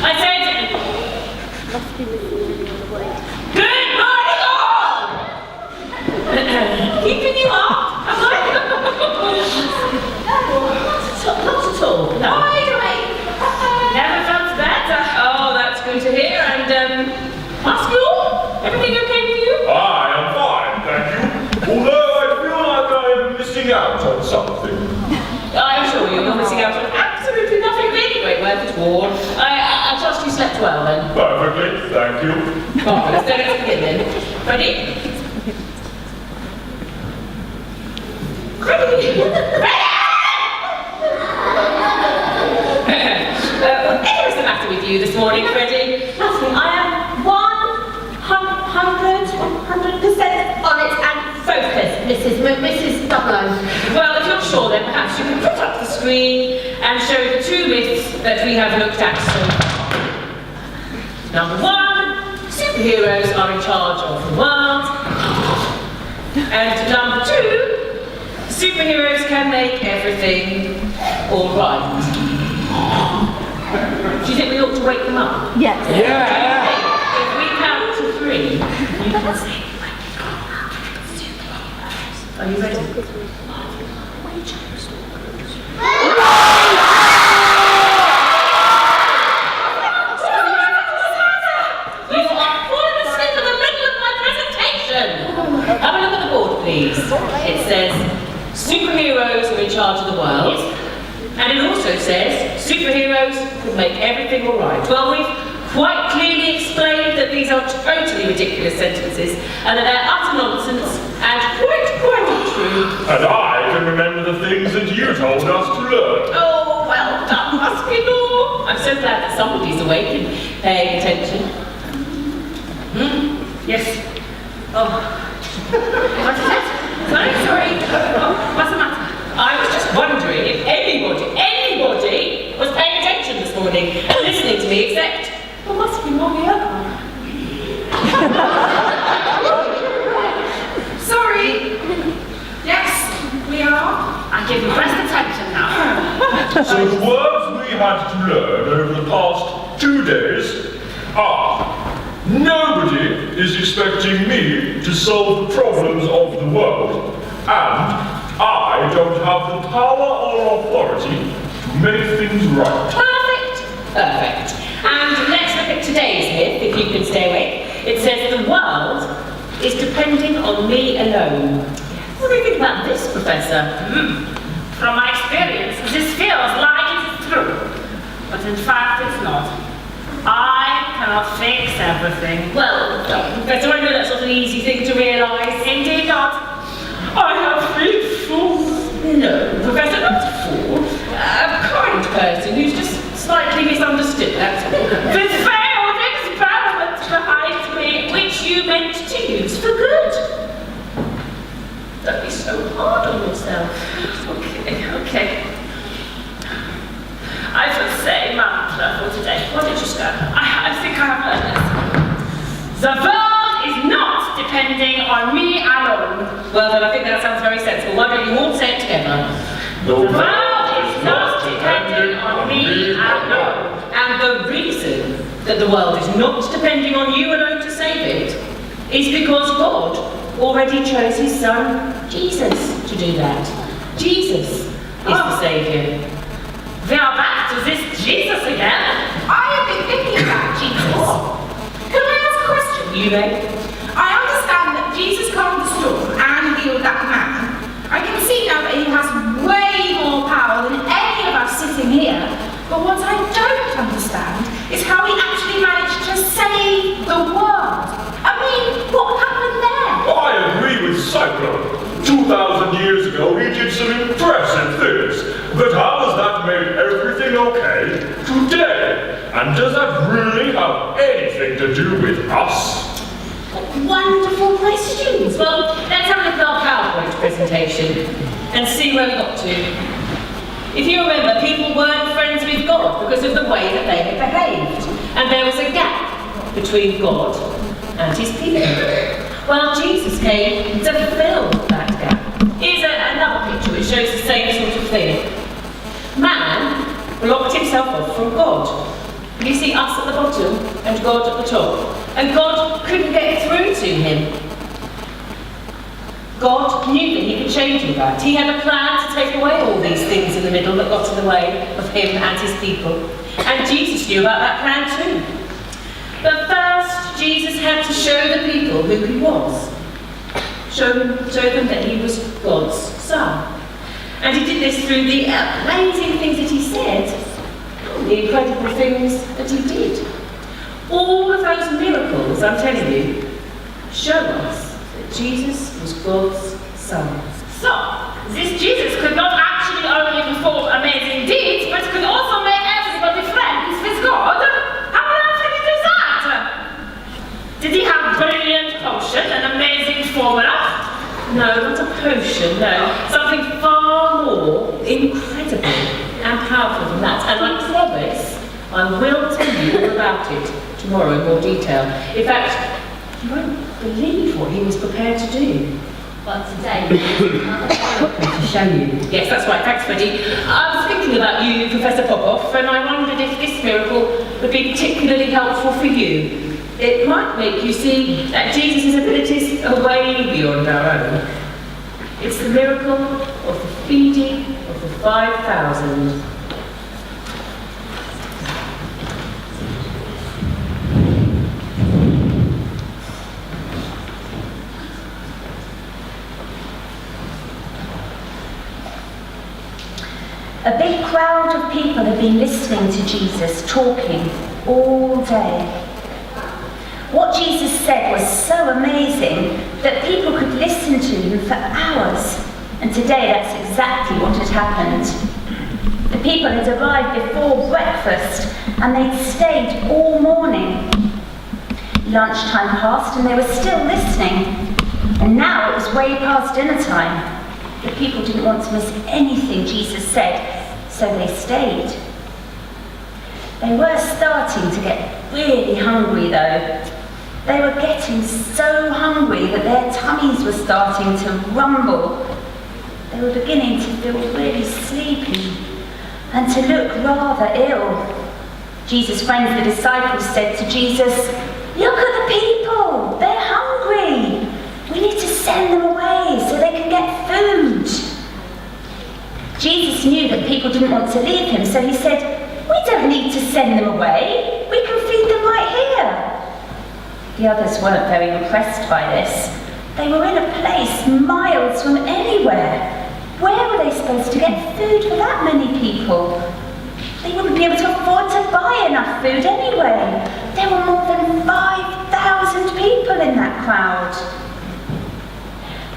I said, good morning all! Keeping you up, am I? Not at all, no. Never felt better. Oh, that's good to hear. And, Pascal, everything okay with you? I am fine, thank you. Although I feel like I am missing out on something. I assure you, you're missing out on absolutely nothing really great worth at all. I trust you slept well then. Perfectly, thank you. Marvellous. So let's begin then. Ready? Ready? Whatever is the matter with you this morning, Freddie? Nothing. I am 100% on it and focused, Mrs. Dublo. Well, if you're sure, then perhaps you can put up the screen and show the two myths that we have looked at so far. Number one, superheroes are in charge of the world. And number two, superheroes can make everything all right. Do you think we ought to wake them up? Yes. Yeah. If we count to three, you can say, are you ready? You are falling asleep in the middle of my presentation. Have a look at the board, please. It says, superheroes are in charge of the world. And it also says, superheroes will make everything all right. Well, we've quite clearly explained that these are totally ridiculous sentences and that they're utter nonsense and quite untrue. And I can remember the things that you told us to learn. Oh, well done, Muscular. I'm so glad that somebody's awake and paying attention. Yes. Oh. What is it? Sorry. Oh, what's the matter? I was just wondering if anybody was paying attention this morning and listening to me, except, well, must be more here. Sorry. Yes, we are. I give you best attention now. So the words we had to learn over the past 2 days are: nobody is expecting me to solve the problems of the world, and I don't have the power or authority to make things right. Perfect. And let's look at today's myth, if you can stay awake. It says the world is depending on me alone. What do you think about this, Professor? From my experience, this feels like it's true. But in fact, it's not. I cannot fix everything. Well, Professor, I know that's not an easy thing to realise. Indeed not. I have been fooled. No, Professor, not a fool. A kind person who's just slightly misunderstood, that's all. The failed experiment behind me. Which you meant to use for good. Don't be so hard on yourself. Okay. I should say mantra for today. What did you say? I think I have heard this. The world is not depending on me alone. Well, then I think that sounds very sensible. Why don't you all say it together? The world is not depending on me alone. And the reason that the world is not depending on you alone to save it is because God already chose his son, Jesus, to do that. Jesus is the Saviour. We are back to this Jesus again. I have been thinking about Jesus. Can I ask a question? You may. I understand that Jesus calmed the storm and healed that man. I can see now that he has way more power than any of us sitting here. But what I don't understand is how he actually managed to save the world. I mean, what happened there? I agree with Cyclone. 2,000 years ago, he did some impressive things. But how has that made everything okay today? And does that really have anything to do with us? Wonderful questions. Well, let's have a look at our PowerPoint presentation and see where we got to. If you remember, people weren't friends with God because of the way that they had behaved. And there was a gap between God and his people. Well, Jesus came to fill that gap. Here's another picture which shows the same sort of thing. Man blocked himself off from God. But you see us at the bottom and God at the top. And God couldn't get through to him. God knew that he could change all that. He had a plan to take away all these things in the middle that got in the way of him and his people. And Jesus knew about that plan too. But first, Jesus had to show the people who he was. Show them that he was God's son. And he did this through the amazing things that he said, the incredible things that he did. All of those miracles, I'm telling you, show us that Jesus was God's son. So, this Jesus could not actually only perform amazing deeds, but could also make everybody friends with God? How on earth did he do that? Did he have brilliant potion, an amazing formula? No, not a potion, no. Something far more incredible and powerful than that. And I promise I will tell you all about it tomorrow in more detail. In fact, you won't believe what he was prepared to do. But today, to show you. Yes, that's right. Thanks, Freddie. I was thinking about you, Professor Popoff, and I wondered if this miracle would be particularly helpful for you. It might make you see that Jesus' abilities are way beyond our own. It's the miracle of the feeding of the 5,000. A big crowd of people had been listening to Jesus talking all day. What Jesus said was so amazing that people could listen to him for hours. And today that's exactly what had happened. The people had arrived before breakfast and they'd stayed all morning. Lunchtime passed and they were still listening. And now it was way past dinner time. The people didn't want to miss anything Jesus said, so they stayed. They were starting to get really hungry though. They were getting so hungry that their tummies were starting to rumble. They were beginning to feel really sleepy and to look rather ill. Jesus' friends, the disciples, said to Jesus, "Look at the people, they're hungry. We need to send them away so they can get food." Jesus knew that people didn't want to leave him, so he said, "We don't need to send them away. We can feed them right here." The others weren't very impressed by this. They were in a place miles from anywhere. Where were they supposed to get food for that many people? They wouldn't be able to afford to buy enough food anyway. There were more than 5,000 people in that crowd.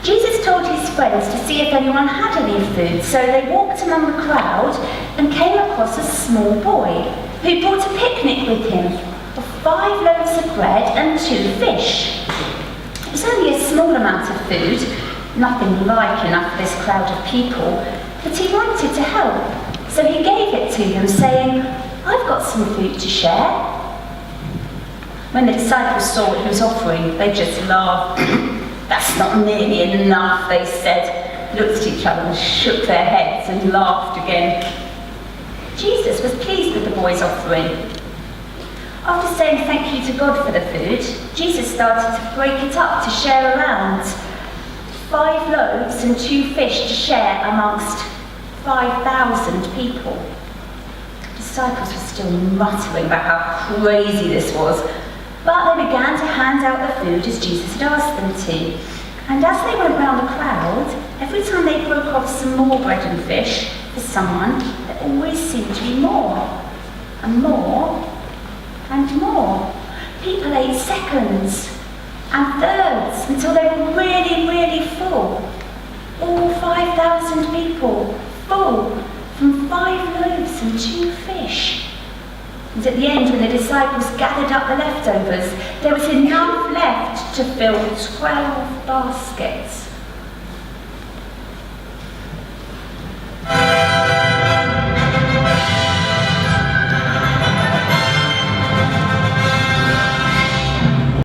Jesus told his friends to see if anyone had any food, so they walked among the crowd and came across a small boy who brought a picnic with him of 5 loaves of bread and 2 fish. It was only a small amount of food, nothing like enough for this crowd of people, but he wanted to help, so he gave it to them, saying, "I've got some food to share." When the disciples saw what he was offering, they just laughed. "That's not nearly enough," they said, looked at each other and shook their heads and laughed again. Jesus was pleased with the boy's offering. After saying thank you to God for the food, Jesus started to break it up to share around. 5 loaves and 2 fish to share amongst 5,000 people. The disciples were still muttering about how crazy this was, but they began to hand out the food as Jesus had asked them to. And as they went round the crowd, every time they broke off some more bread and fish for someone, there always seemed to be more, and more, and more. People ate seconds and thirds until they were really, really full. All 5,000 people full from 5 loaves and 2 fish. And at the end, when the disciples gathered up the leftovers, there was enough left to fill 12 baskets.